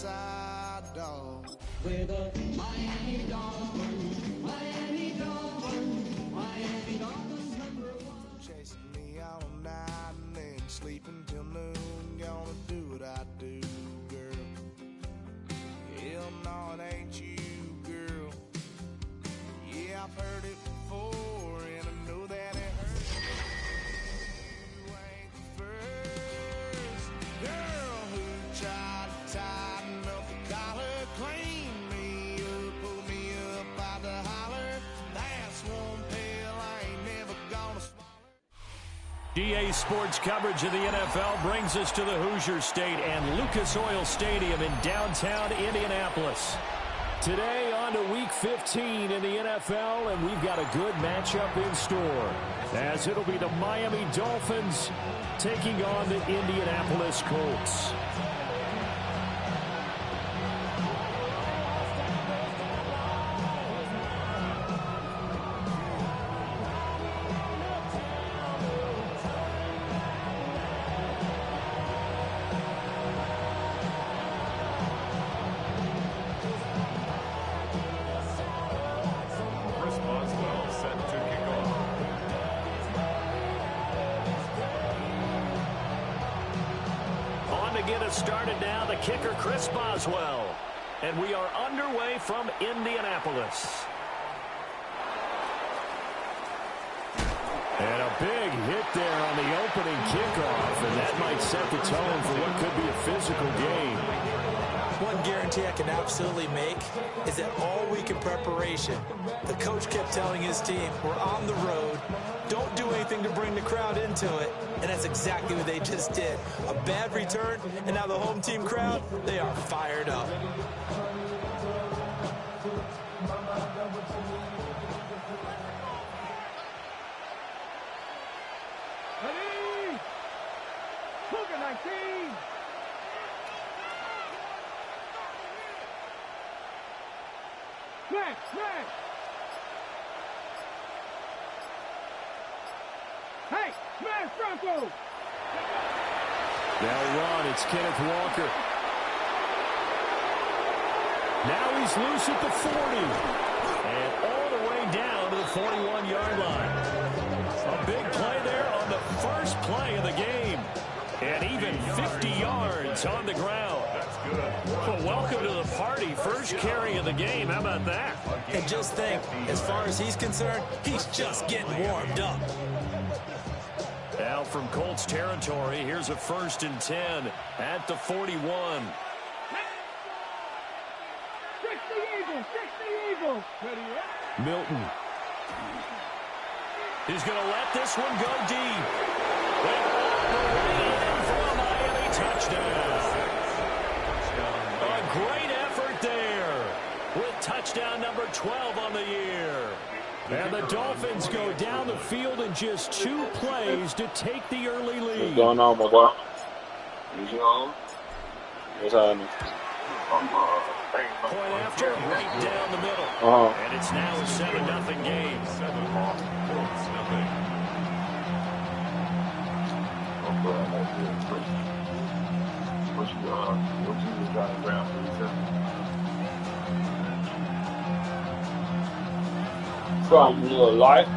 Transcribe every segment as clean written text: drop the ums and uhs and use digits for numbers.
side dog. With a Miami Dolphins, Miami Dolphins, Miami Dolphins #1. Chasing me all night and then sleeping till noon. Gonna do what I do, girl. Hell no, it ain't you, girl. Yeah, I've heard it before, and I know that it hurts. You ain't the first girl who tried to tighten up the collar, clean me up, pull me up by the holler. That's one pill I ain't never gonna swallow. GA Sports coverage of the NFL brings us to the Hoosier State and Lucas Oil Stadium in downtown Indianapolis. Today on to Week 15 in the NFL, and we've got a good matchup in store, as it'll be the Miami Dolphins taking on the Indianapolis Colts. Get us started now, the kicker Chris Boswell, and we are underway from Indianapolis. And a big hit there on the opening kickoff, and that might set the tone for what could be a physical game. One guarantee I can absolutely make is that all week in preparation, the coach kept telling his team, we're on the road, don't do anything to bring the crowd into it, and that's exactly what they just did. A bad return, and now the home team crowd, they are fired up. Ready? Cougar 19. Smash, smash. Hey, smash Bronco. They'll run. It's Kenneth Walker. Now he's loose at the 40. And all the way down to the 41-yard line. A big play there on the first play of the game. And even 50 yards on the ground. Well, welcome to the party. First carry of the game. How about that? And just think, as far as he's concerned, he's just getting warmed up. Now from Colts territory, here's a 1st and 10 at the 41. 60 Eagles, 60 Eagles. Ready yet? Milton. He's going to let this one go deep. And for a Miami touchdown. A great effort there with touchdown number 12 on the year. And the Dolphins go down the field in just 2 plays to take the early lead. What's going on, my boy? You on? What's happening? Point after, right down the middle. And it's now a 7-0 game. What you got around? From your life.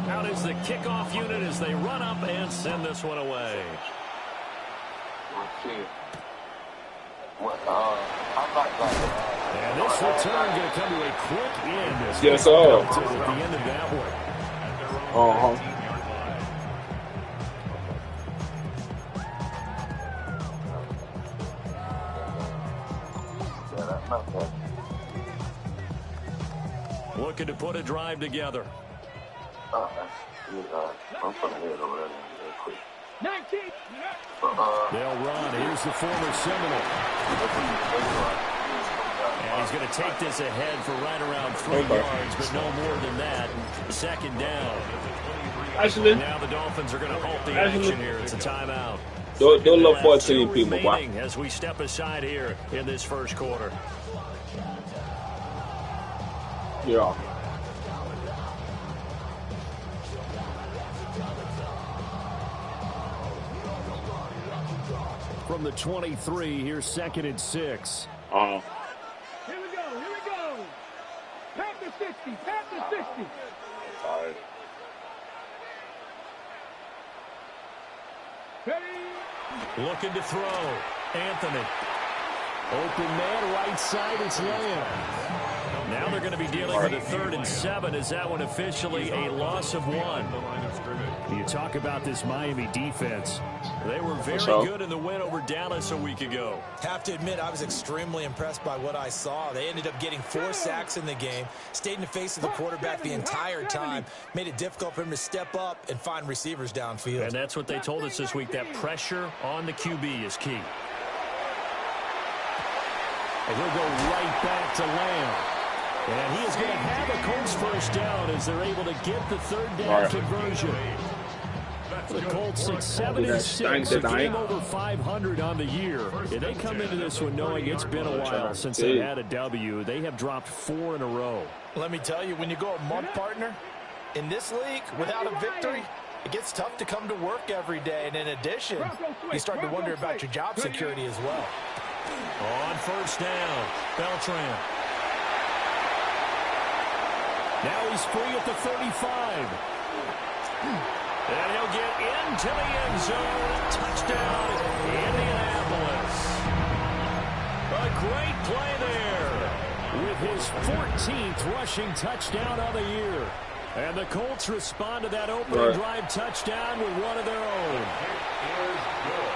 Out is the kickoff unit as they run up and send this one away. And this return going to come to a quick end. Yes, sir. At the end of that one. Looking to put a drive together. I'm putting it over there real quick. 19. They'll run. Here's the former Seminole. And he's going to take this ahead for right around 3 yards, but no more than that. 2nd down. Actually, now the Dolphins are going to halt the action here. It's a timeout. Do a little 14 people, boy. As we step aside here in this first quarter. Yeah. From the 23, here's 2nd and 6. Here we go. Pat the 60, pat the 60. Sorry. Ready? Looking to throw. Anthony. Open man, right side, it's Lamb. Now they're going to be dealing with a 3rd and 7 as that one officially a loss of 1. You talk about this Miami defense. They were very good in the win over Dallas a week ago. Have to admit, I was extremely impressed by what I saw. They ended up getting 4 sacks in the game, stayed in the face of the quarterback the entire time, made it difficult for him to step up and find receivers downfield. And that's what they told us this week, that pressure on the QB is key. And he'll go right back to Lamb. And he is going to have a Colts first down as they're able to get the 3rd down conversion. The Colts at 7-6, a game over 500 on the year. And they come into this one knowing it's been a while since they had a W. They have dropped 4 in a row. Let me tell you, when you go a month partner, in this league, without a victory, it gets tough to come to work every day. And in addition, you start to wonder about your job security as well. On first down, Beltran. Now he's free at the 35. And he'll get into the end zone. Touchdown, Indianapolis. A great play there with his 14th rushing touchdown of the year. And the Colts respond to that opening drive touchdown with one of their own.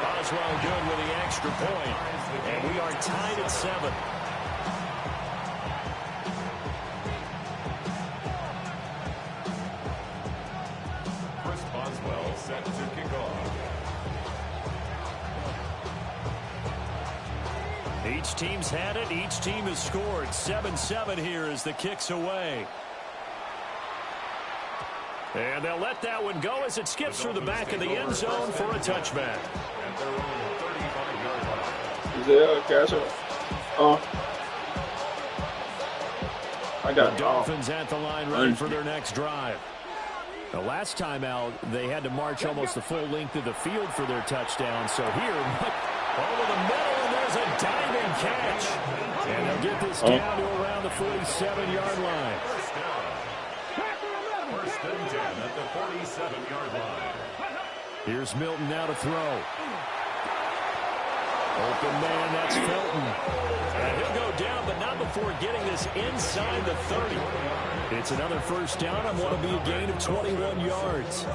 Boswell good with the extra point. And we are tied at 7. Set to kick off. Each team's had it. Each team has scored. 7-7 here as the kick's away. And they'll let that one go as it skips through the back of the end zone for a touchback. At their own 35-yard line. Is there a catcher? I got the Dolphins at the line ready for their next drive. The last time out, they had to march almost the full length of the field for their touchdown. So here, over the middle, and there's a diving catch. And they'll get this down to around the 47-yard line. First and 10 at the 47-yard line. Here's Milton now to throw. Open man, that's Felton. And he'll go down, but not before getting this inside the 30. It's another first down on what will be a gain of 21 yards.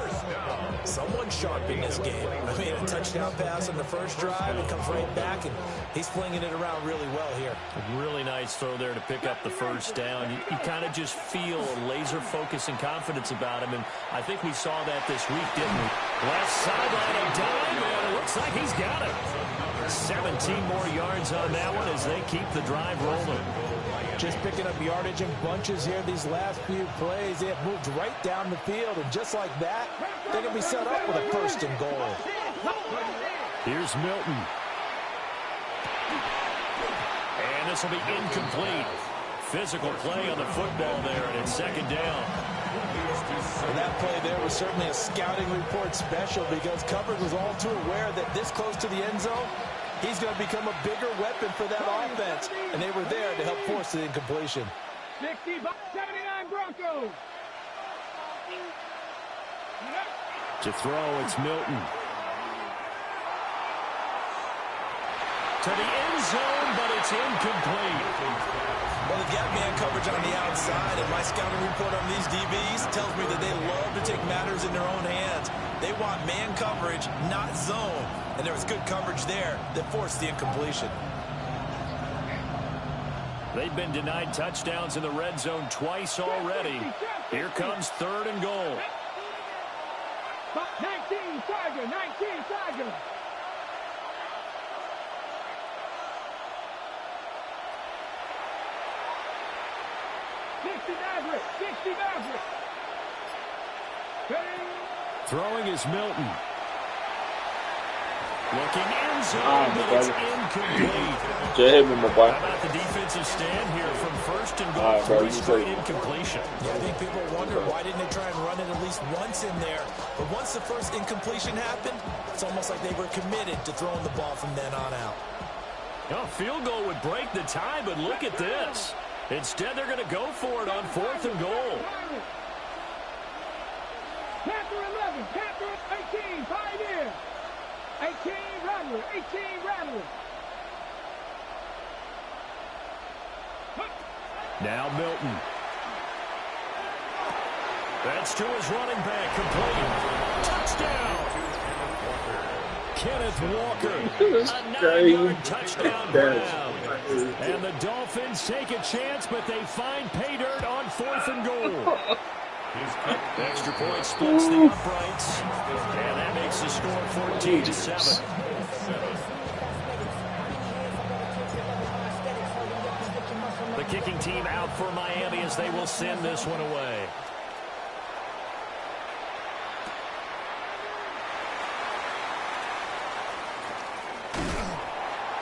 Someone sharp in this game. I mean, a touchdown pass on the first drive. It comes right back, and he's flinging it around really well here. A really nice throw there to pick up the first down. You kind of just feel a laser focus and confidence about him, and I think we saw that this week, didn't we? Left sideline, a dive, and it looks like he's got it. 17 more yards on that one as they keep the drive rolling. Just picking up yardage in bunches here these last few plays. They have moved right down the field, and just like that, they're going to be set up with a first and goal. Here's Milton. And this will be incomplete. Physical play on the football there, and it's second down. And that play there was certainly a scouting report special because coverage was all too aware that this close to the end zone, he's going to become a bigger weapon for that offense. And they were there to help force the incompletion. 79 Broncos. To throw, it's Milton. To the end zone, but it's incomplete. Well, they've got man coverage on the outside, and my scouting report on these DBs tells me that they love to take matters in their own hands. They want man coverage, not zone. And there was good coverage there that forced the incompletion. They've been denied touchdowns in the red zone twice already. Here comes third and goal. 19 Tiger, 19 Tiger. Throwing is Milton. Looking in zone, but it's incomplete. Just hit me, my boy. How about the defensive stand here from first and goal? 3 straight incompletion. Yeah, I think people wonder why didn't they try and run it at least once in there. But once the first incompletion happened, it's almost like they were committed to throwing the ball from then on out. A field goal would break the tie, but look at this. Instead, they're going to go for it on 4th and goal. Panther 11, Panther 18, Pioneer. 18, Rattler, 18, Rattler. Now Milton. That's to his running back, complete. Touchdown. Kenneth Walker. A 9-yard touchdown grab. And the Dolphins take a chance, but they find pay dirt on 4th and goal. Extra point splits the uprights. And that makes the score 14-7. The kicking team out for Miami as they will send this one away.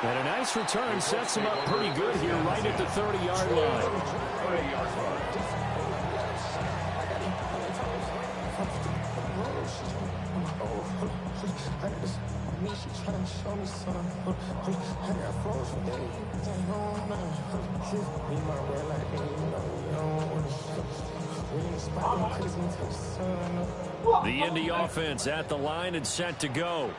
And a nice return sets him up pretty good here right at the 30-yard line. 30-yard line. The Indy offense at the line and set to go.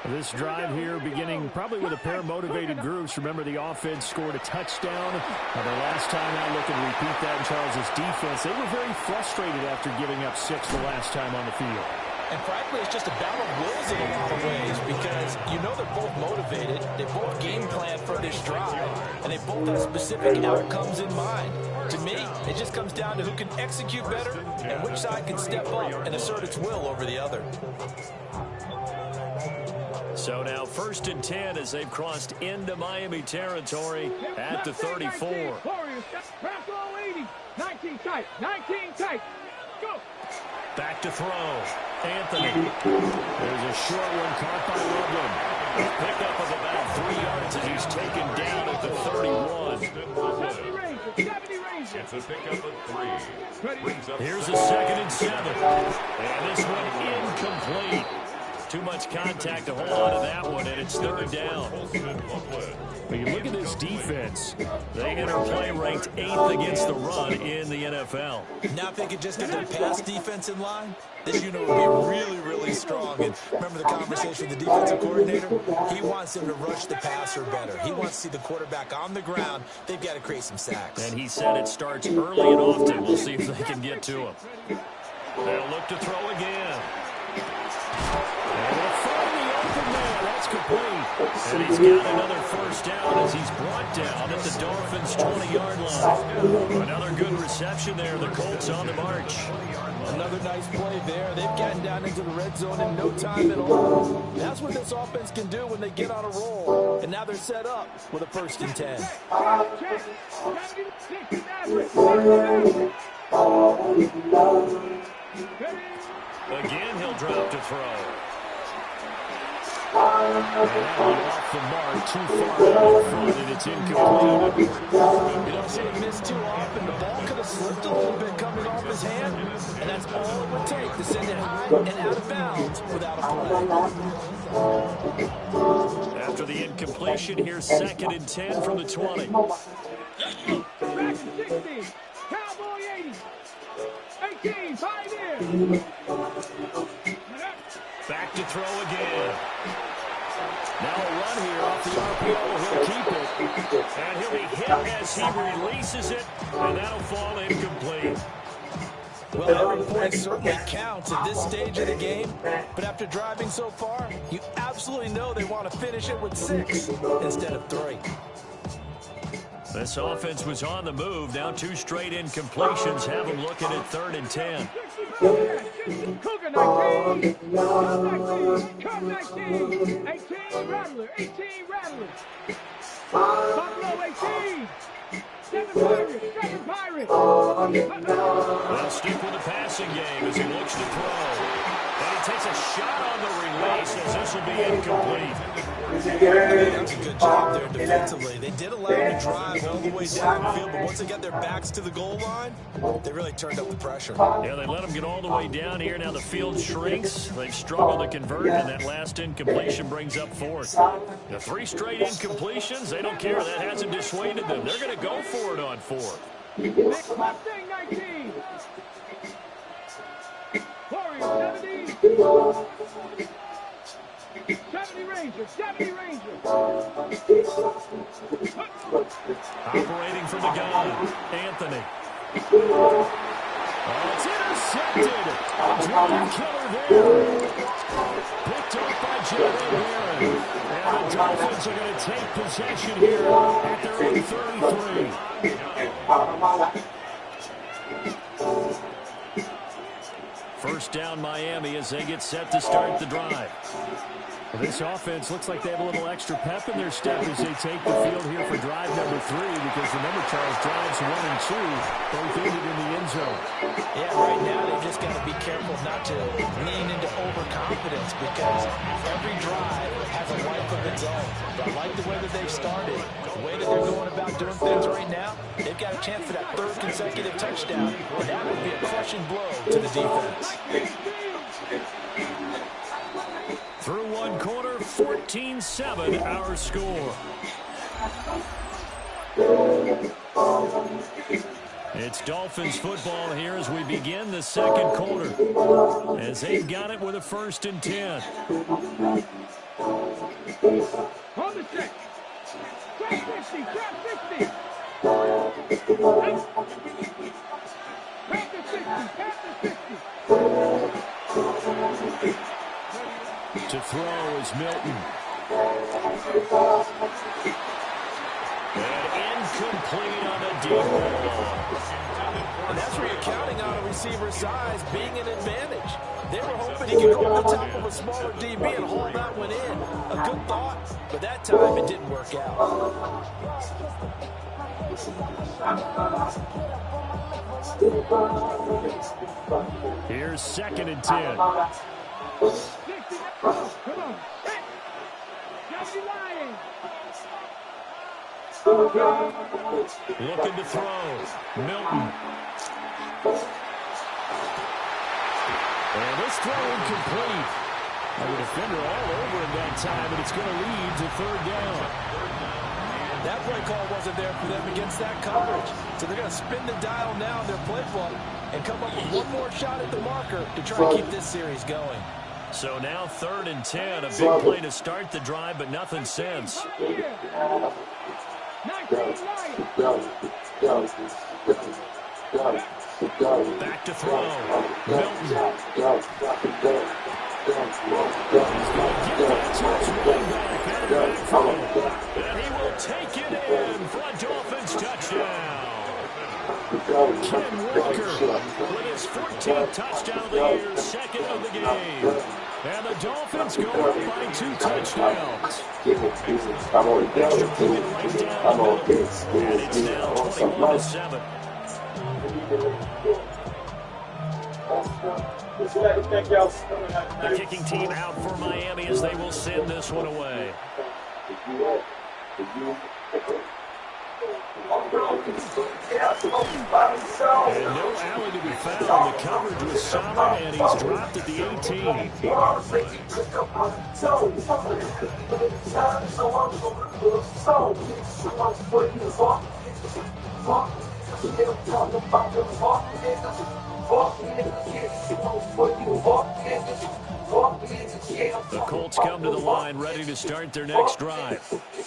This drive here beginning probably with a pair of motivated groups. Remember, the offense scored a touchdown. The last time out, look and repeat that in Charles' defense. They were very frustrated after giving up 6 the last time on the field. And frankly, it's just a battle of wills in a lot of ways because you know they're both motivated. They both game plan for this drive, and they both have specific outcomes in mind. To me, it just comes down to who can execute better and which side can step up and assert its will over the other. So now 1st and 10 as they've crossed into Miami territory at the 34. 19 tight, 19 tight. Go. Back to throw. Anthony. There's a short one caught by Loveland. Pickup of about 3 yards as he's taken down at the 31. 70 range. It's a pickup of 3. Here's a 2nd and 7. And this one incomplete. Too much contact to hold on to that one, and it's 3rd down. When you look at this defense, they enter play ranked 8th against the run in the NFL. Now if they could just get their pass defense in line, this unit would be really, really strong. And remember the conversation with the defensive coordinator? He wants them to rush the passer better. He wants to see the quarterback on the ground. They've got to create some sacks. And he said it starts early and often. We'll see if they can get to him. They'll look to throw again. And they'll find the open man. That's complete. And he's got another 1st down as he's brought down at the Dolphins' 20-yard line. Another good reception there. The Colts on the march. Another nice play there. They've gotten down into the red zone in no time at all. That's what this offense can do when they get on a roll. And now they're set up with a 1st and 10. Again, he'll drop to throw. And that one off the mark, too far out in front, and it's incomplete. You don't see him miss too often. The ball could have slipped a little bit coming off his hand, and that's all it would take to send it high and out of bounds without a play. After the incompletion, here's 2nd and 10 from the 20. Back to 60. Cowboy 80. 18, Pioneer. Back to throw again. Now a run here off the RPO. He'll keep it. And he'll be hit as he releases it. And that'll fall incomplete. Well, every point certainly counts at this stage of the game. But after driving so far, you absolutely know they want to finish it with 6 instead of 3. This offense was on the move. Now 2 straight incompletions have them looking at 3rd and 10. Cougar 19. Cub 19. 18, Rattler. 18, Rattler. Buffalo 18. 7 Pirates. They'll stick with the passing game as he looks to throw. And he takes a shot on the release as this will be incomplete. That's a good job there defensively. They did allow them to drive all the way down the field, but once they got their backs to the goal line, they really turned up the pressure. Yeah, they let them get all the way down here. Now the field shrinks. They've struggled to convert, and that last incompletion brings up fourth. The 3 straight incompletions, they don't care. That hasn't dissuaded them. They're going to go for it on fourth. Mustang 19. Warriors 70. 70 Rangers, 70 Rangers. Operating from the gun, Anthony. Oh, it's intercepted. A driving killer there. Picked up by Jalen Barron. And the Dolphins are going to take possession here at their own 33. First down Miami as they get set to start the drive. Well, this offense looks like they have a little extra pep in their step as they take the field here for drive number 3 because remember, Charles, drives 1 and 2 both ended in the end zone. Yeah, right now they've just got to be careful not to lean into overconfidence because every drive has a life of its own. But I like the way that they've started, the way that they're going about doing things right now. They've got a chance for that 3rd consecutive touchdown, and that would be a crushing blow to the defense. Through one quarter, 14-7 our score. It's Dolphins football here as we begin the second quarter. As they've got it with a 1st and 10. On the check. Trap 50, trap 50. Trap the 60, trap the 60. To throw is Milton. And incomplete on a deep ball. And that's where you're counting on a receiver's size being an advantage. They were hoping he could go over the top of a smaller DB and haul that one in. A good thought, but that time it didn't work out. Here's 2nd and 10. Come on. Jesse Lyons. Looking to throw. Milton. And this throw incomplete. The defender all over him that time, and it's going to lead to 3rd down. That play call wasn't there for them against that coverage. So they're going to spin the dial now in their playbook and come up with one more shot at the marker to try to keep this series going. So now 3rd and 10, a big play to start the drive, but nothing since. Back to throw. Milton. And he will take it in for a Dolphins touchdown. Ken Walker with his 14th touchdown of the year, 2nd of the game. And the Dolphins go up by 2 touchdowns. Extra point right down the middle. And it's now 21-7. The kicking team out for Miami as they will send this one away. And no alley to be found. The coverage was solid, and he's dropped at the 18. The Colts come to the line ready to start their next drive.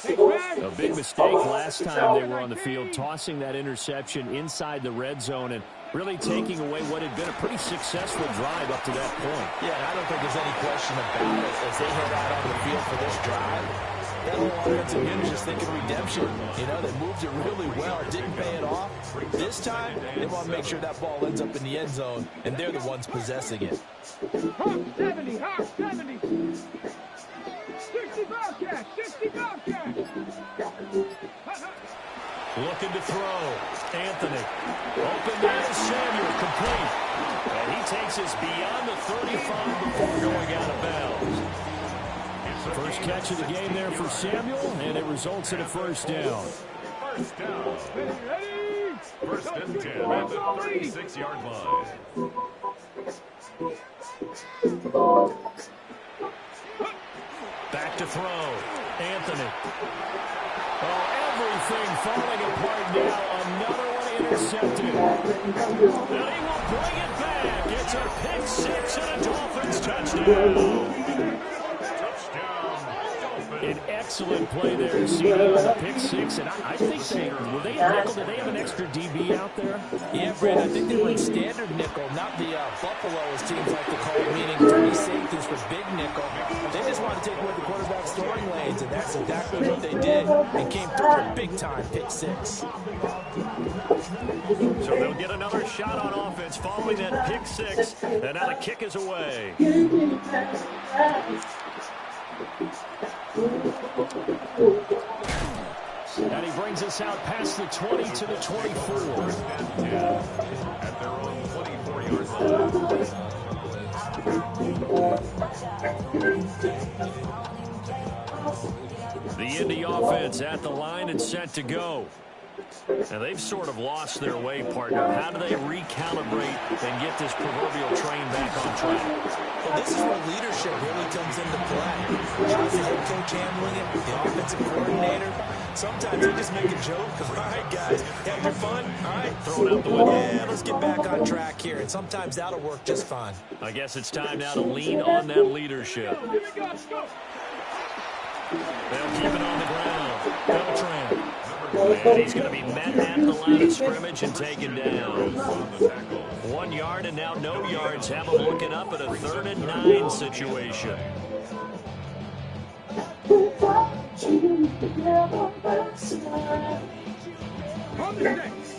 A big mistake last time they were on the field, tossing that interception inside the red zone and really taking away what had been a pretty successful drive up to that point. Yeah, I don't think there's any question about it as they head out on the field for this drive. That whole offensive unit is just thinking redemption. You know, they moved it really well. It didn't pay it off. This time, they want to make sure that ball ends up in the end zone, and they're the ones possessing it. Hawk 70, Hawk 70. 60 Bobcats, 60 Bobcats. Looking to throw. Anthony. Open man is Samuel. Complete. And he takes us beyond the 35 before going out of bounds. First catch of the game there for Samuel, and it results in a first down. First down. First and 10 at the 36-yard line. Back to throw. Anthony. Oh, everything falling apart now. Another one intercepted. And he will bring it back. It's a pick six and a Dolphins touchdown. An excellent play there, CD on the pick six, and I think were they nickel? Did they have an extra DB out there? Yeah, Brad, I think they went standard nickel, not the Buffalo, as teams like to call it, meaning three safeties for big nickel. They just want to take away the quarterback's throwing lanes, and that's exactly what they did, and came through a big-time pick six. So they'll get another shot on offense following that pick six, and now the kick is away. And he brings us out past the 20 to the 24. At their own 24-yard line. The Indy offense at the line and set to go. And they've sort of lost their way, partner. How do they recalibrate and get this proverbial train back on track? Well, this is where leadership really comes into play. How's the head coach handling it? The offensive coordinator? Sometimes they just make a joke. All right, guys, have your fun? All right, throw it out the window. Yeah, let's get back on track here. And sometimes that'll work just fine. I guess it's time now to lean on that leadership. They'll keep it on the ground. Beltran. And he's going to be met at the line of scrimmage and taken down. 1 yard and now no yards. Have them looking up at a 3rd and 9 situation.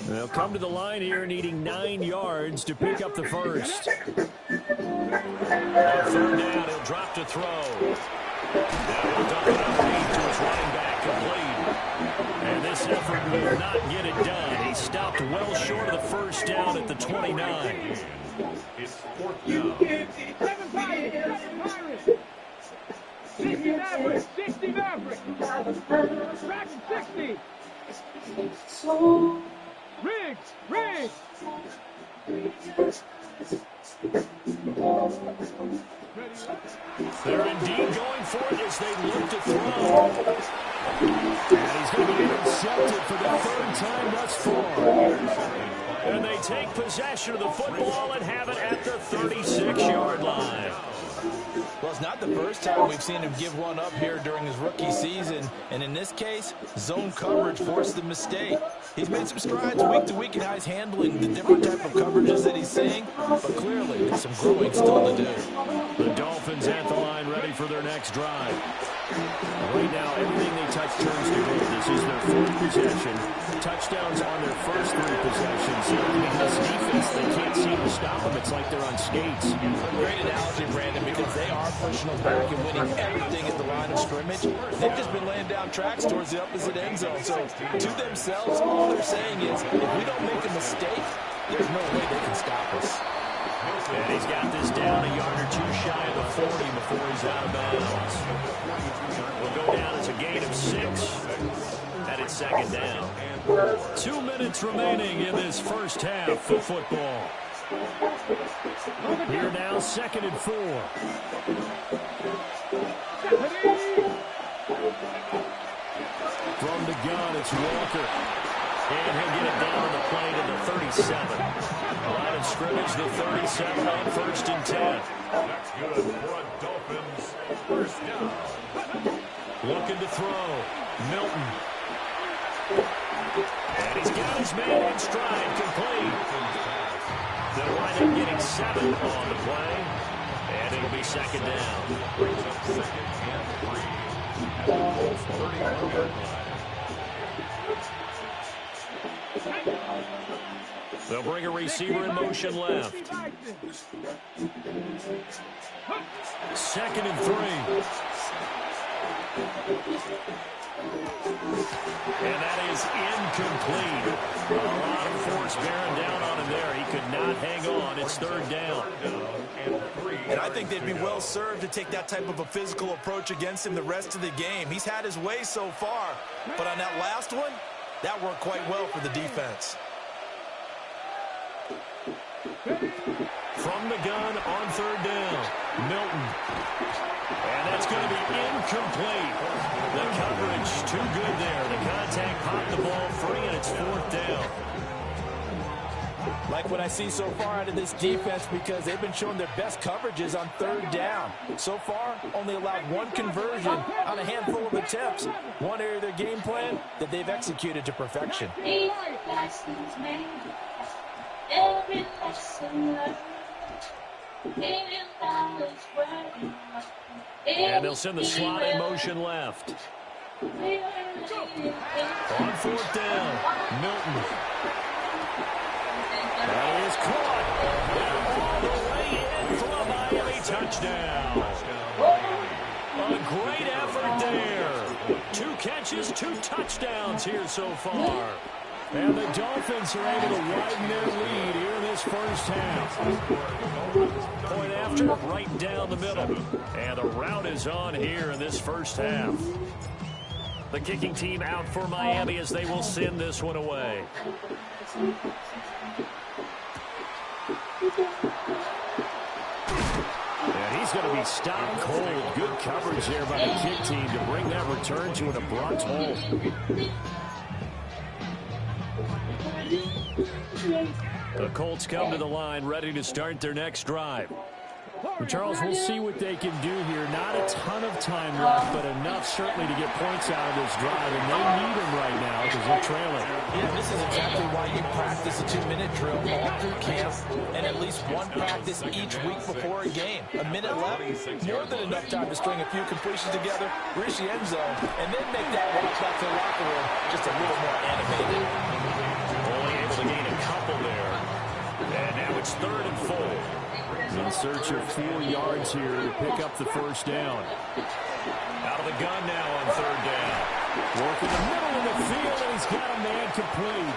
They'll come to the line here needing 9 yards to pick up the first. On 3rd down, he'll drop to throw. Now he'll dump it underneath to his running back, complete. And this effort will not get it done. He stopped well short of the first down at the 29. It's 4th down. 60 Maverick, 60 Maverick. Track 60. Riggs. They're indeed going for it as they look to throw. And he's going to be intercepted for the 3rd time thus far. And they take possession of the football and have it at the 36-yard line. Well, it's not the first time we've seen him give one up here during his rookie season. And in this case, zone coverage forced the mistake. He's made some strides week to week in how he's handling the different type of coverages that he's seeing. But clearly, there's some growing still to do. The Dolphins at the line ready for their next drive. Right now, everything they touch turns to gold. This is their 4th possession. Touchdowns on their first 3 possessions. Because defense, they can't seem to stop them. It's like they're on skates. Great analogy, Brandon, because they are pushing them back and winning everything at the line of scrimmage. They've just been laying down tracks towards the opposite end zone. So to themselves, all they're saying is, if we don't make a mistake, there's no way they can stop us. And he's got this down a yard or 2 shy of the 40 before he's out of bounds. We'll go down as a gain of 6. And it's 2nd down. 2 minutes remaining in this first half of football. Here now, 2nd and 4. From the gun, it's Walker. And he'll get it down on the play to the 37. Line of scrimmage, the 37 on 1st and 10. That's good for a Dolphins first down. Looking to throw. Milton. And he's got his man in stride, complete. They'll wind up getting 7 on the play. And it'll be 2nd down. Brings up 2nd and 3 at the 31-yard line. They'll bring a receiver in motion left. 2nd and 3. And that is incomplete. A lot of force bearing down on him there. He could not hang on. It's third down. And I think they'd be well served to take that type of a physical approach against him the rest of the game. He's had his way so far, but on that last one, that worked quite well for the defense. From the gun on third down, Milton. And that's going to be incomplete. The coverage too good there. The contact popped the ball free, and it's fourth down. Like what I see so far out of this defense, because they've been showing their best coverages on third down. So far, only allowed one conversion on a handful of attempts. One area of their game plan that they've executed to perfection. And they'll send the slot in motion left. On fourth down, Milton. That is caught. And all the way in for a Miami touchdown. A great effort there. 2 catches, 2 touchdowns here so far. And the Dolphins are able to widen their lead here in this first half. Point after, right down the middle. And the rout is on here in this first half. The kicking team out for Miami as they will send this one away. And he's going to be stopped cold. Good coverage there by the kick team to bring that return to an abrupt halt. The Colts come to the line ready to start their next drive. Well, Charles, we'll see what they can do here. Not a ton of time left, but enough certainly to get points out of this drive, and they need them right now because they're trailing. Yeah, this is exactly why you practice a 2-minute drill all through camp and at least one practice each week before a game. A minute left, more than enough time to string a few completions together, reach the end zone, and then make that walk back to the locker room just a little more animated. Only able to gain a couple there. And now it's 3rd and 4. In search of 4 yards here to pick up the first down. Out of the gun now on 3rd down. Working the middle of the field, and he's got a man complete.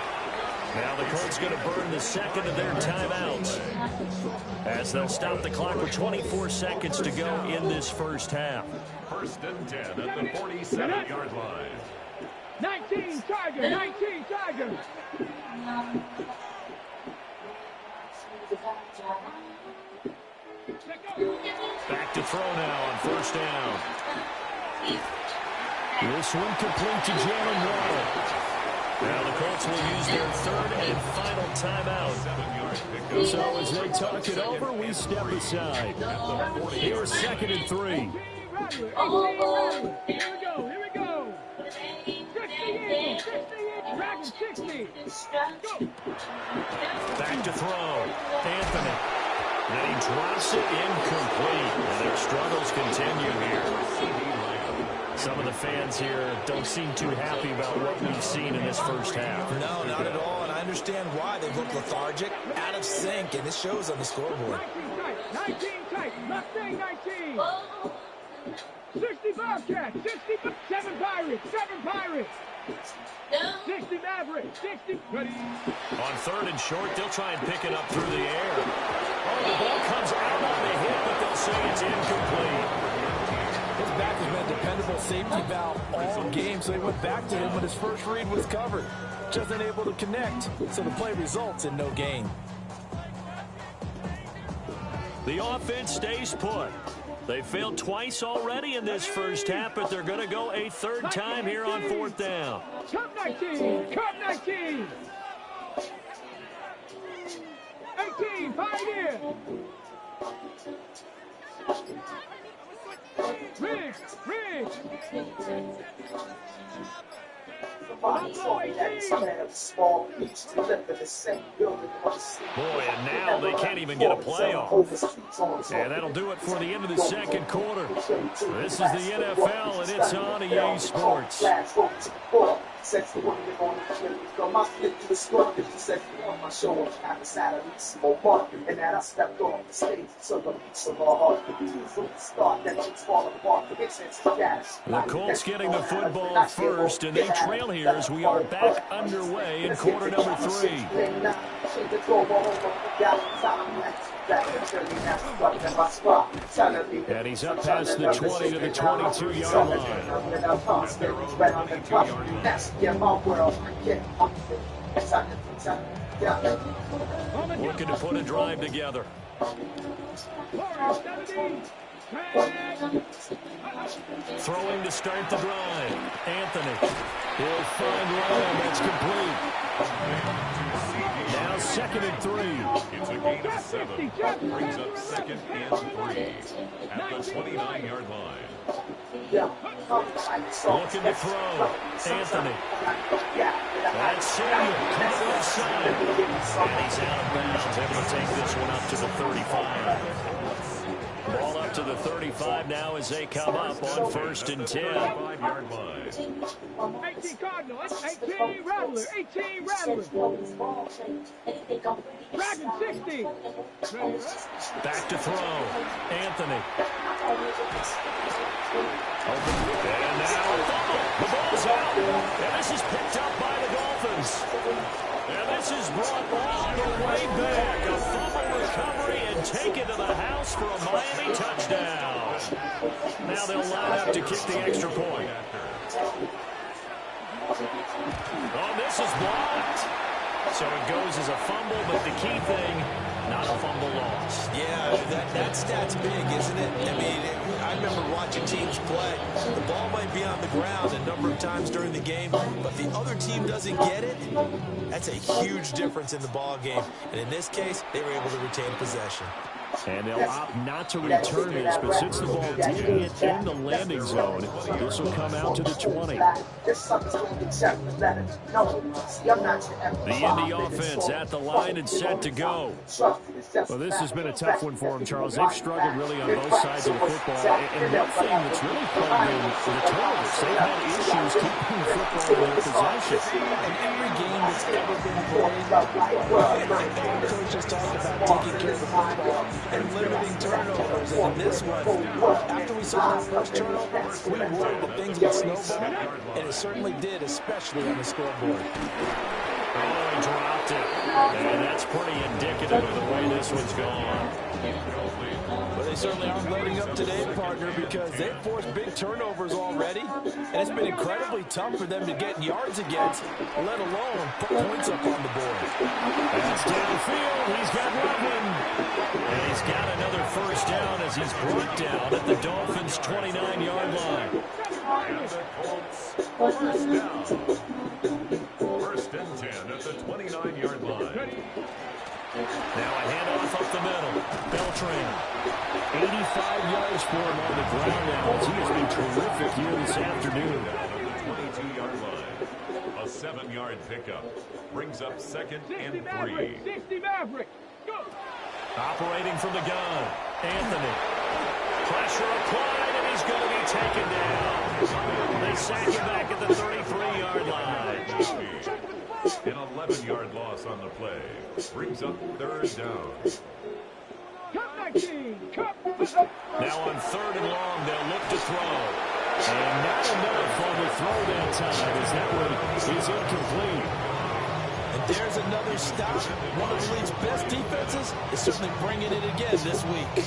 Now the Colts going to burn the second of their timeouts as they'll stop the clock with 24 seconds to go in this first half. 1st and 10 at the 47-yard line. 19 Tigers, 19 Tigers. Back to throw now on 1st down. This one complete to Jalen Waddle. Now the Colts will use their 3rd and final timeout. So as they talk it over, we step aside. Here's 2nd and 3. Here we go. 60. Back to throw. Anthony. And he drops it incomplete. And their struggles continue here. Some of the fans here don't seem too happy about what we've seen in this first half. No, not at all, and I understand why. They look lethargic, out of sync, and it shows on the scoreboard. 19 tight, left thing 19. 60 Bobcats, 7 Pirates. 60 Mavericks, 60. Ready. On 3rd and short, they'll try and pick it up through the air. Oh, the ball comes out on the hit, but they'll say it's incomplete. His back has been a dependable safety valve all game, so he went back to him when his first read was covered. Just unable to connect, so the play results in no gain. The offense stays put. They failed twice already in this first half, but they're going to go a 3rd time here on 4th down. Cut 19. 18, Pioneer. Ridge. Boy, and now they can't even get a play off. And that'll do it for the end of the 2nd quarter. This is the NFL, and it's on EA Sports. Sexy woman, you're going to kill me. Girl, my flip to the score. She said, on my show, I'm a salary, small market. And then I stepped off the stage. So the beats of our heart. The beats from the start. That keeps falling apart. The makes sense to gas. The Colts getting the football first, and they trail here as we are back underway in quarter number 3. And he's up past the 20 to the 22-yard line. Looking to put a drive together. Throwing to start the drive. Anthony. He'll find Lamb. That's complete. Now 2nd and 3. It's a gain of 7. Brings up 2nd and 3 at the 29-yard line. Looking to throw. Anthony. That's Samuel. Caught offside. And he's out of bounds. Able to take this one up to the 35. Ball up to the 35 now as they come up on 1st and 10. 5-yard line. 18 Cardinals, 18 Rattler, 18 Rattler. Dragon 60. Back to throw. Anthony. And now a fumble. The ball's out. And this is picked up by the Dolphins. And this is brought all the way back. A fumble recovery and taken to the house for a Miami touchdown. Now they'll line up to kick the extra point. Oh, this is blocked. So it goes as a fumble, but the key thing, not a fumble loss. Yeah, that stat's big, isn't it? I mean, I remember watching teams play. The ball might be on the ground a number of times during the game, but the other team doesn't get it. That's a huge difference in the ball game. And in this case, they were able to retain possession. And they'll opt not to return this, but since the ball did get in the landing zone, this will come out to the 20. The Indy offense at the line and set to go. Well, this has been a tough one for them, Charles. They've struggled really on both sides of the football. And one thing that's really plagued them for the turnovers, they've had issues keeping the football in their possession. And every game that's ever been played, coaches talk about taking care of the football and limiting turnovers. And in this one, after we saw that first turnover, we worried that things would snowball, and it certainly did, especially on the scoreboard. Oh, he dropped it. And that's pretty indicative of the way this one's gone. But they certainly aren't loading up today, partner, because they've forced big turnovers already, and it's been incredibly tough for them to get yards against, let alone put points up on the board. That's downfield. He's got Rodman. And he's got another first down as he's brought down at the Dolphins' 29-yard line. And the Colts first down. 1st and 10 at the 29-yard line. Now a handoff up the middle. Beltran. 85 yards for him on the ground now as he has been terrific here this afternoon. Down at the 22-yard line. A 7-yard pickup. Brings up 2nd and 3. 60 Maverick. Go. Operating from the gun. Anthony. Pressure applied, and he's going to be taken down. They sack him back at the 33-yard line. An 11-yard loss on the play. Brings up 3rd down. Cup 19. Cup. Now on 3rd and long, they'll look to throw. And not enough on the throw that time as that one is incomplete. And there's another stop. One of the league's best defenses is certainly bringing it again this week.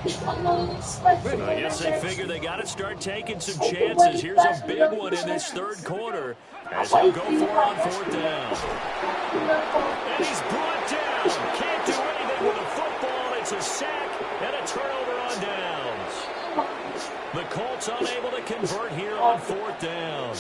I guess they figure they got to start taking some chances. Here's a big one in this 3rd quarter as he'll go for it on 4th down. And he's brought down. Can't do anything with the football. It's a sack and a turnover on downs. The Colts unable to convert here on 4th down.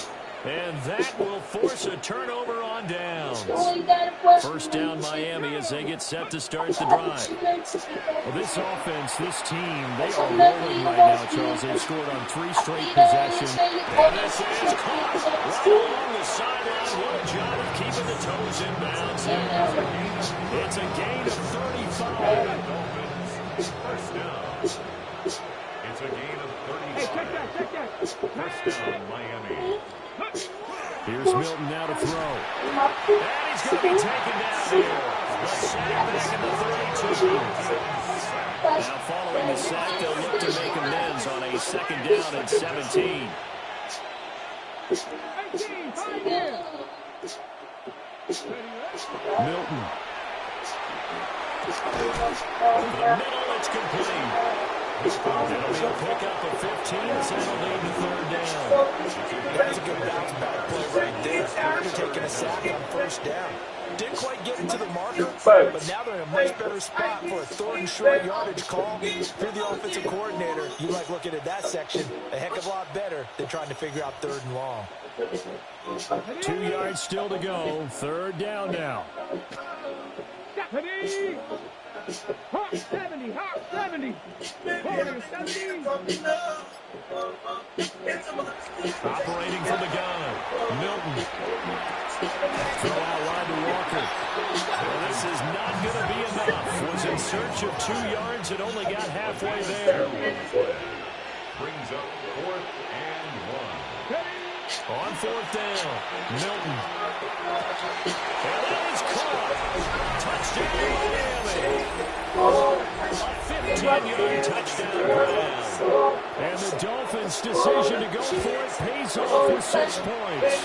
And that will force a turnover on downs. 1st down Miami as they get set to start the drive. Well, this offense, this team, they are rolling right now, Charles. They've scored on 3 straight possessions. And this is caught right along the sideline. What a job of keeping the toes in bounds there. It's a gain of 35. First down. It's a gain of 35. Hey, check that. First down, Miami. Here's Milton now to throw. And he's going to be taken down here. The sack back in the 32. Now following the sack, they'll look to make amends on a second down and 17. 18, 5 here. Milton. Over the middle, it's complete. It'll be a pickup of 15, so it'll lead to third down. That's a good bounce back play right there. After taking a sack on first down. Didn't quite get into the marker, but now they're in a much better spot for a third and short yardage call. If you're the offensive coordinator, you like looking at that section a heck of a lot better than trying to figure out third and long. 2 yards still to go. Third down now. Ready? Hawk 70, Hawk 70. Warrior 70. Operating from the gun. Milton. Throw out wide to Walker. Well, this is not going to be enough. Was in search of 2 yards and only got halfway there. Brings up 4th and 1. On fourth down, Milton. And that is caught. Touchdown, Miami. A 15-yard touchdown grab. And the Dolphins' decision to go for it pays off with 6 points.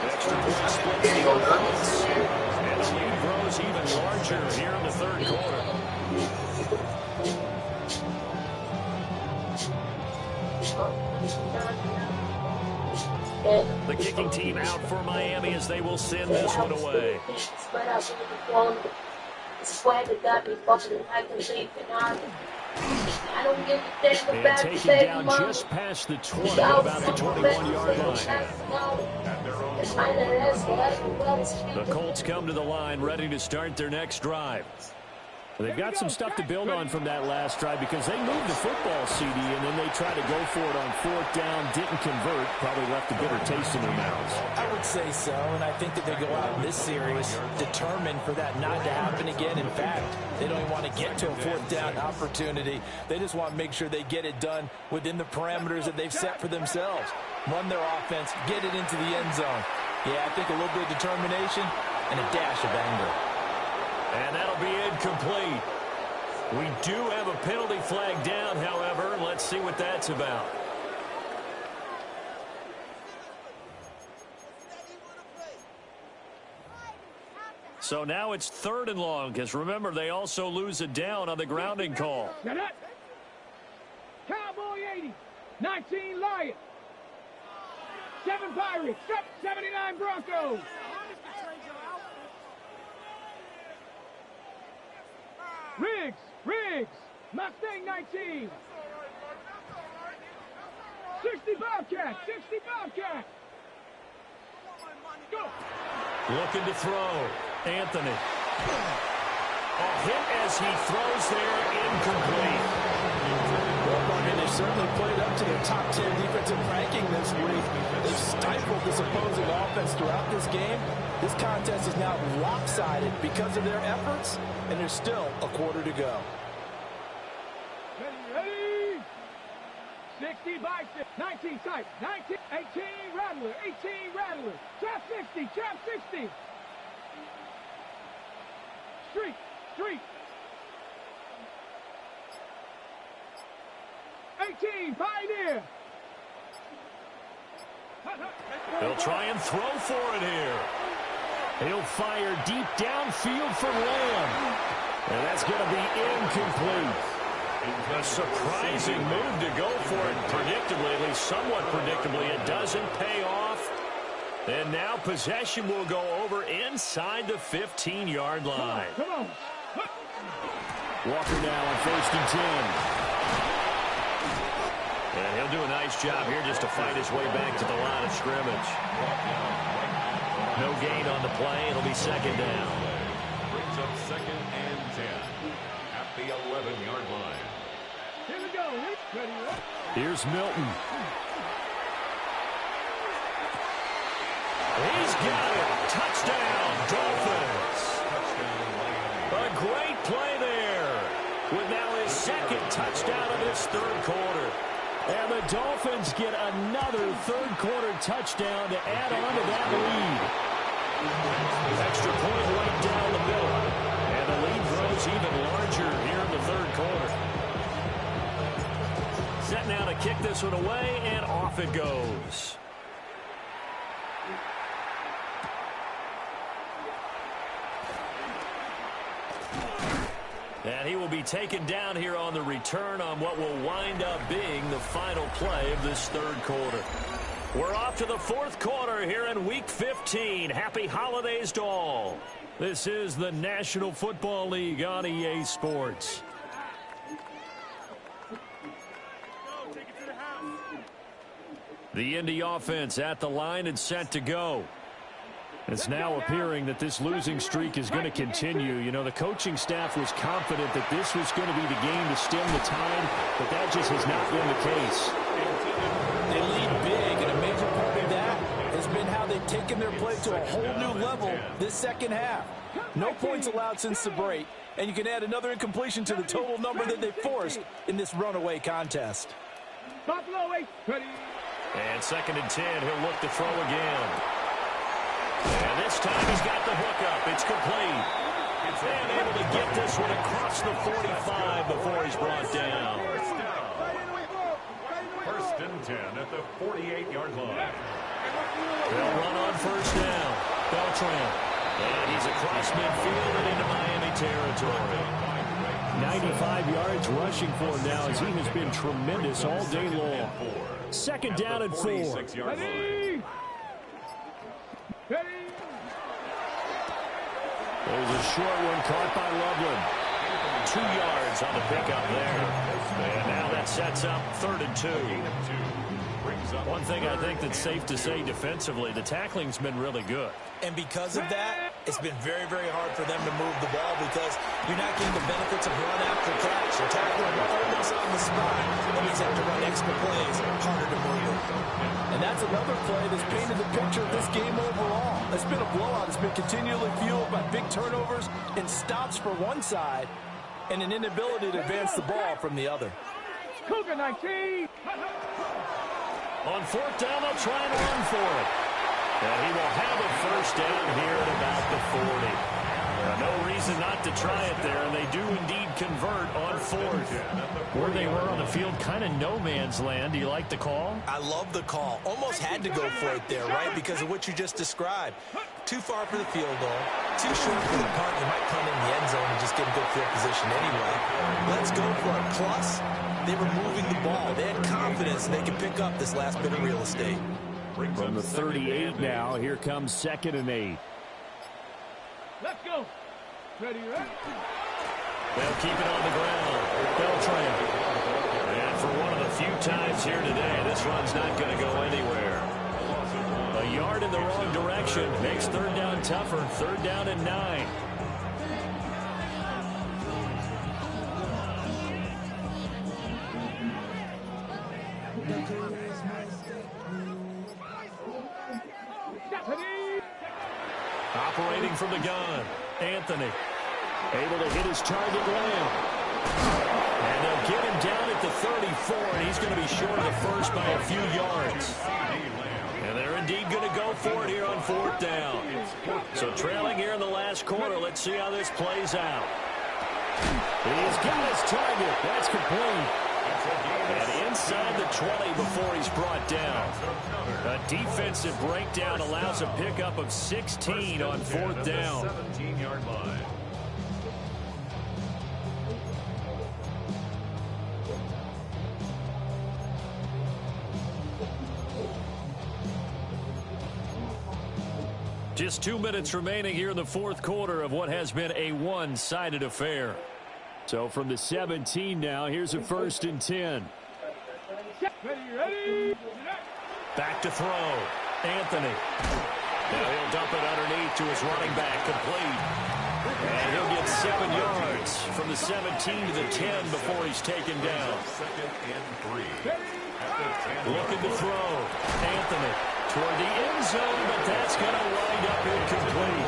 Extra point splits the offense. And the lead grows even larger here in the third quarter. The kicking team out for Miami as they will send this one away. And taken down just past the 20, about the 21-yard line. The Colts come to the line ready to start their next drive. They've got some stuff to build on from that last drive because they moved the football, CD, and then they tried to go for it on fourth down, didn't convert, probably left a bitter taste in their mouths. I would say so, and I think that they go out in this series determined for that not to happen again. In fact, they don't even want to get to a fourth down opportunity. They just want to make sure they get it done within the parameters that they've set for themselves. Run their offense, get it into the end zone. Yeah, I think a little bit of determination and a dash of anger. And that'll be incomplete. We do have a penalty flag down, however. Let's see what that's about. So now it's 3rd and long, because remember, they also lose a down on the grounding call. Cowboy 80, 19 Lions, 7 Pirates, 79 Broncos. Riggs, Mustang 19. 60 Bobcat. Go. Looking to throw. Anthony. A hit as he throws there, incomplete. Well, I mean, they've certainly played up to their top 10 defensive ranking this week. They've stifled this opposing offense throughout this game. This contest is now lopsided because of their efforts, and there's still a quarter to go. Ready? 60 by 6, 19 tight, 19, 18 Rattler, Trap 60. Street. 18, Pioneer. They'll try and throw for it here. He'll fire deep downfield for Lamb. And that's going to be incomplete. A surprising move to go for it predictably, at least somewhat predictably. It doesn't pay off. And now possession will go over inside the 15-yard line. Come on. Walker now on 1st and 10. And he'll do a nice job here just to fight his way back to the line of scrimmage. No gain on the play. It'll be 2nd down. Brings up 2nd and 10 at the 11-yard line. Here we go. Ready? Here's Milton. He's got it. Touchdown, Dolphins. Touchdown, Miami. A great play there. With now his 2nd touchdown of this this third quarter. And the Dolphins get another third-quarter touchdown to add on to that lead. Extra point right down the middle. And the lead grows even larger here in the third quarter. Set now to kick this one away, and off it goes. And he will be taken down here on the return on what will wind up being the final play of this third quarter. We're off to the fourth quarter here in Week 15. Happy holidays to all. This is the National Football League on EA Sports. The Indy offense at the line and set to go. It's now appearing that this losing streak is going to continue. You know, the coaching staff was confident that this was going to be the game to stem the tide, but that just has not been the case. They lead big, and a major part of that has been how they've taken their play to a whole new level this second half. No points allowed since the break, and you can add another incompletion to the total number that they forced in this runaway contest. And 2nd and 10, he'll look to throw again. And this time he's got the hookup. It's complete. And able to get this one across the 45 before he's brought down. First and 10 at the 48-yard line. They'll run on first down. Beltran. And he's across midfield and into Miami territory. 95 yards rushing for him now as he has been tremendous all day long. 2nd down and 4. There's a short one caught by Loveland. 2 yards on the pickup there. And now that sets up 3rd and 2. One thing I think that's safe to say defensively, the tackling's been really good. And because of that, it's been very, very hard for them to move the ball because you're not getting the benefits of run after catch. You're tackling almost on the spot. That means you have to run extra plays, harder to move it. And that's another play that's painted the picture of this game overall. It's been a blowout. It's been continually fueled by big turnovers and stops for one side and an inability to advance the ball from the other. Cougar 19. On 4th down, they'll try and run for it. And he will have a first down here at about the 40. No reason not to try it there, and they do indeed convert on 4th. Where they were on the field, kind of no man's land. Do you like the call? I love the call. Almost had to go for it there, right, because of what you just described. Too far for the field goal, too short for the punt. You might punt in the end zone and just get a good field position anyway. Let's go for it. Plus, they were moving the ball. They had confidence they could pick up this last bit of real estate. From the 38 now, here comes 2nd and 8. Let's go. Ready, right? They'll keep it on the ground. Beltran. And for one of the few times here today, this run's not going to go anywhere. A yard in the wrong direction makes 3rd down tougher. 3rd down and 9. Operating from the gun, Anthony. Able to hit his target, Lamb. And they'll get him down at the 34, and he's going to be short of the first by a few yards. And they're indeed going to go for it here on 4th down. So trailing here in the last quarter, let's see how this plays out. He's got his target. That's complete. And inside the 20 before he's brought down. A defensive breakdown allows a pickup of 16 on 4th down. 17-yard line. Just 2 minutes remaining here in the 4th quarter of what has been a one-sided affair. So from the 17 now, here's a 1st and 10. Ready. Back to throw. Anthony. Now he'll dump it underneath to his running back, complete. And he'll get 7 yards from the 17 to the 10 before he's taken down. 2nd and 3. Looking to throw. Anthony. toward the end zone, but that's going to wind up incomplete.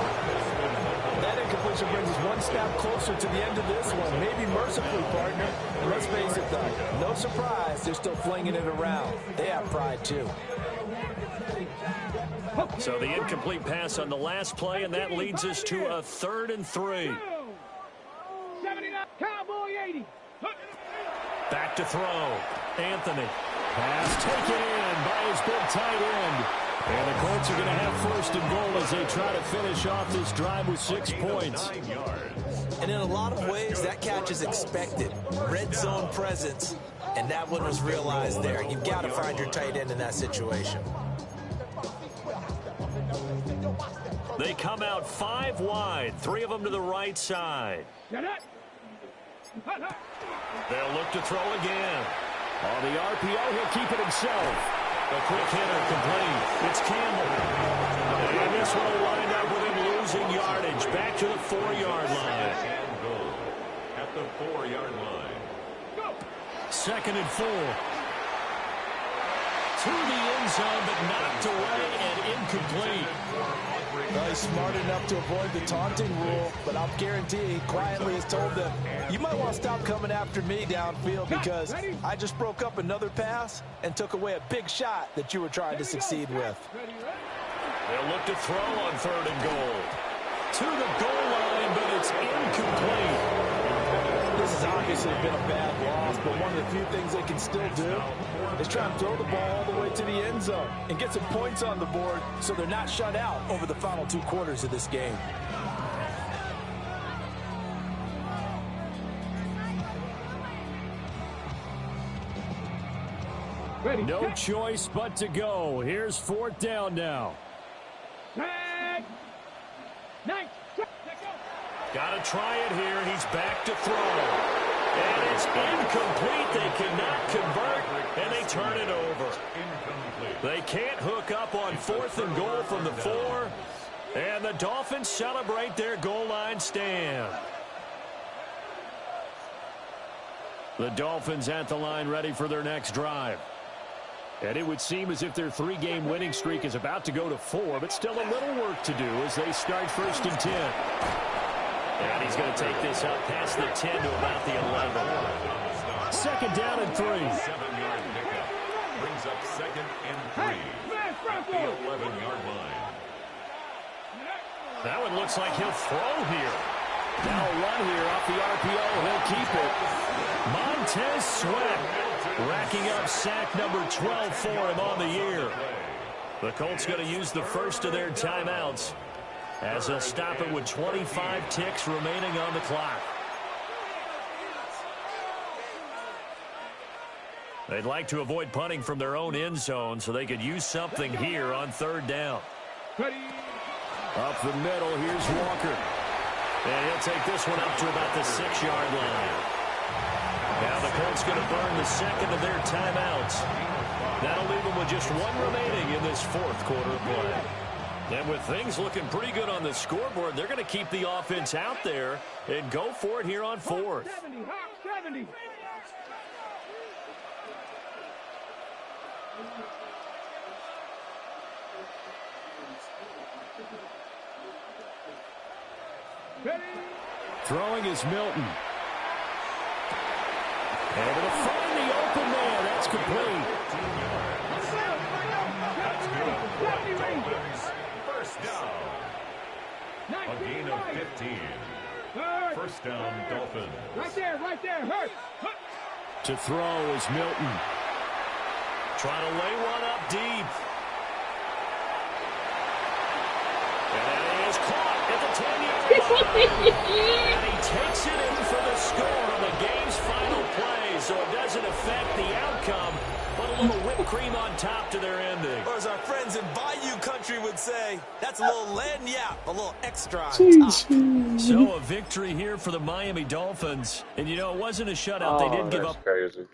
That incompletion brings us one step closer to the end of this one. Maybe mercifully, partner. And let's face it, though, no surprise, they're still flinging it around. They have pride, too. So the incomplete pass on the last play, and that leads us to a 3rd and 3. 79, Cowboy 80. Back to throw. Anthony. Pass taken in by his big tight end. And the Colts are going to have 1st and goal as they try to finish off this drive with 6 points. And in a lot of ways, that catch is expected. Red zone presence, and that one was realized there. You've got to find your tight end in that situation. They come out 5 wide, 3 of them to the right side. They'll look to throw again. On the RPO, he'll keep it himself. A quick hitter complete. It's Campbell. And this one will wind up with him losing yardage. Back to the 4-yard line. And goal at the 4-yard line. 2nd and 4. To the end zone, but knocked away and incomplete. Well, he's smart enough to avoid the taunting rule, but I'll guarantee he quietly has told them, you might want to stop coming after me downfield because I just broke up another pass and took away a big shot that you were trying to succeed with. They'll look to throw on 3rd and goal. To the goal line, but it's incomplete. This has obviously been a bad loss, but one of the few things they can still do is try and throw the ball all the way to the end zone and get some points on the board so they're not shut out over the final 2 quarters of this game. No choice but to go. Here's 4th down now. Got to try it here. He's back to throw. And it's incomplete. They cannot convert, and they turn it over. They can't hook up on 4th and goal from the 4. And the Dolphins celebrate their goal line stand. The Dolphins at the line ready for their next drive. And it would seem as if their 3-game winning streak is about to go to 4, but still a little work to do as they start 1st and 10. And he's going to take this up past the 10 to about the 11. 2nd down and 3. 7-yard pickup brings up 2nd and 3 at the 11-yard line. That one looks like he'll throw here. Now a run here off the RPO. He'll keep it. Montez Sweat racking up sack number 12 for him on the year. The Colts going to use the first of their timeouts as they'll stop it with 25 ticks remaining on the clock. They'd like to avoid punting from their own end zone so they could use something here on 3rd down. Up the middle, here's Walker. And he'll take this one up to about the 6-yard line. Now the Colts going to burn the 2nd of their timeouts. That'll leave them with just 1 remaining in this 4th quarter of play. And with things looking pretty good on the scoreboard, they're going to keep the offense out there and go for it here on 4th. 70. Throwing is Milton. Able to find the open man. That's complete. First down. A gain of 15. First down, Dolphins. Right there, hurt. To throw is Milton. Trying to lay one up deep. And that is caught at the 10-yard line. And he takes it in for the score on the game's final play, so it doesn't affect the outcome, but a little whipped cream on top to their ending. Or as our friends in Bayou Country would say, that's a little lagniappe, a little extra on top. So a victory here for the Miami Dolphins. And, you know, it wasn't a shutout. They didn't give up. Crazy.